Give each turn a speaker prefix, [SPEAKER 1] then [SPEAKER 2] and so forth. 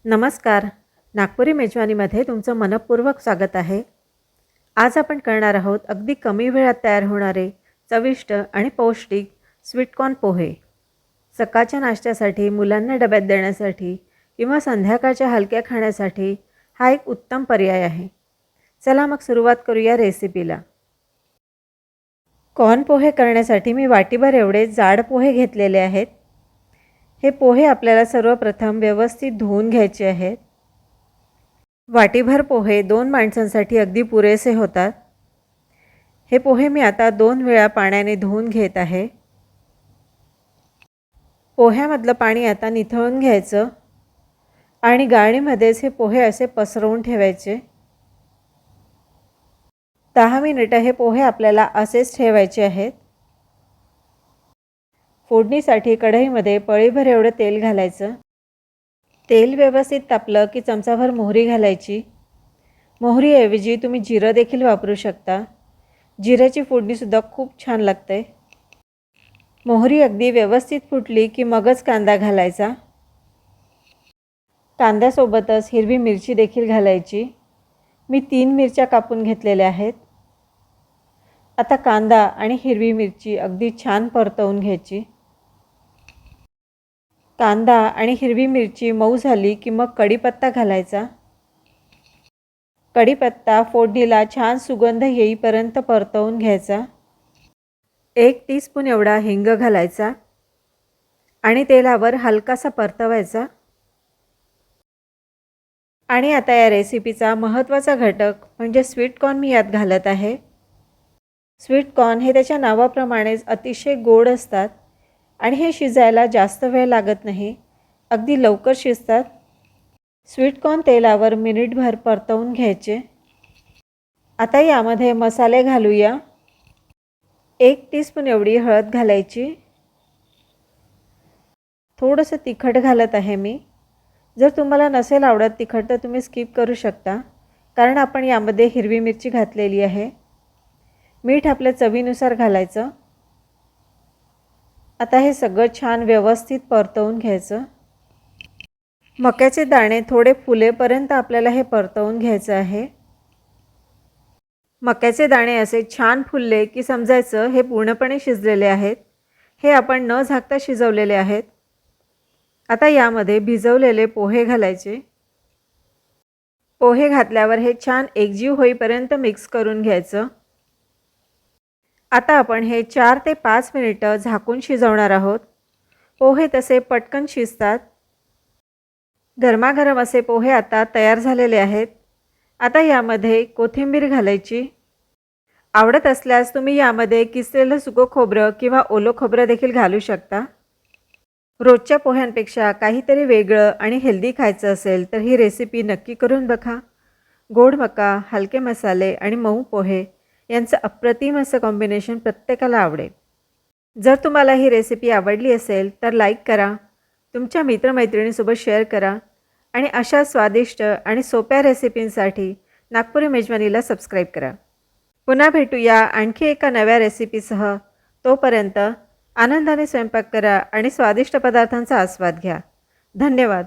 [SPEAKER 1] नमस्कार. नागपुरी मेजवानीमध्ये तुमचं मनःपूर्वक स्वागत आहे. आज आपण करणार आहोत अगदी कमी वेळात तयार होणारे चविष्ट आणि पौष्टिक स्वीटकॉर्न पोहे. सकाळच्या नाश्त्यासाठी, मुलांना डब्यात देण्यासाठी किंवा संध्याकाळच्या हलक्या खाण्यासाठी हा एक उत्तम पर्याय आहे. चला मग सुरुवात करूया रेसिपीला. कॉर्न पोहे करण्यासाठी मी वाटीभर एवढे जाड पोहे घेतलेले आहेत. हे पोहे आपल्याला सर्वप्रथम व्यवस्थित धुवून घ्यायचे आहेत. वाटीभर पोहे 2 माणसांसाठी अगदी पुरेसे होतात. हे पोहे मी आता 2 वेळा पाण्याने धुवून घेत आहे. पोह्यामधलं पाणी आता निथळून घ्यायचं आणि गाळणीमध्येच हे पोहे असे पसरवून ठेवायचे. 10 मिनिटं हे पोहे आपल्याला असेच ठेवायचे आहेत. फोडणीसाठी कढईमध्ये पळीभर एवढं तेल घालायचं. तेल व्यवस्थित तापलं की चमचाभर मोहरी घालायची. मोहरीऐवजी तुम्ही जिरं देखील वापरू शकता. जिऱ्याची फोडणीसुद्धा खूप छान लागते. मोहरी अगदी व्यवस्थित फुटली की मगच कांदा घालायचा. कांद्यासोबतच हिरवी मिरची देखील घालायची. मी 3 मिरच्या कापून घेतलेल्या आहेत. आता कांदा आणि हिरवी मिरची अगदी छान परतवून घ्यायची. कांदा आणि हिरवी मिरची मऊ झाली की मग कढीपत्ता घालायचा. कढीपत्ता फोडणीला छान सुगंध येईपर्यंत परतवून घ्यायचा. 1 टीस्पून एवढा हिंग घालायचा आणि तेलावर हलकासा परतवायचा. आणि आता या रेसिपीचा महत्त्वाचा घटक म्हणजे स्वीटकॉर्न मी यात घालत आहे. स्वीटकॉर्न हे त्याच्या नावाप्रमाणेच अतिशय गोड असतात आणि हे शिजायला जास्त वेळ लागत नाही, अगदी लवकर शिजतात. स्वीटकॉर्न तेलावर मिनिटभर परतवून घ्यायचे. आता यामध्ये मसाले घालूया. 1 टीस्पून एवढी हळद घालायची. थोडंसं तिखट घालत आहे मी. जर तुम्हाला नसेल आवडत तिखट तर तुम्ही स्किप करू शकता, कारण आपण यामध्ये हिरवी मिरची घातलेली आहे. मीठ आपल्या चवीनुसार घालायचं. आता हे सगळं छान व्यवस्थित परतवून घ्यायचं. मक्याचे दाणे थोडे फुलेपर्यंत आपल्याला हे परतवून घ्यायचं आहे. मक्याचे दाणे असे छान फुलले की समजायचं हे पूर्णपणे शिजलेले आहेत. हे आपण न झाकता शिजवलेले आहेत. आता यामध्ये भिजवलेले पोहे घालायचे. पोहे घातल्यावर हे छान एकजीव होईपर्यंत मिक्स करून घ्यायचं. आता आपण हे 4 ते 5 मिनिटं झाकून शिजवणार आहोत. पोहे तसे पटकन शिजतात. गरमागरम असे पोहे आता तयार झालेले आहेत. आता यामध्ये कोथिंबीर घालायची. आवडत असल्यास तुम्ही यामध्ये किसलेलं सुकं खोबरं किंवा ओलं खोबरं देखील घालू शकता. रोजच्या पोह्यांपेक्षा काहीतरी वेगळं आणि हेल्दी खायचं असेल तर ही रेसिपी नक्की करून बघा. गोड मका, हलके मसाले आणि मऊ पोहे यांचं अप्रतिम असं कॉम्बिनेशन प्रत्येकाला आवडेल. जर तुम्हाला ही रेसिपी आवडली असेल तर लाईक करा, तुमच्या मित्रमैत्रिणींसोबत शेअर करा आणि अशा स्वादिष्ट आणि सोप्या रेसिपींसाठी नागपुरी मेजवानीला सबस्क्राईब करा. पुन्हा भेटूया आणखी एका नव्या रेसिपीसह. तोपर्यंत आनंदाने स्वयंपाक करा आणि स्वादिष्ट पदार्थांचा आस्वाद घ्या. धन्यवाद.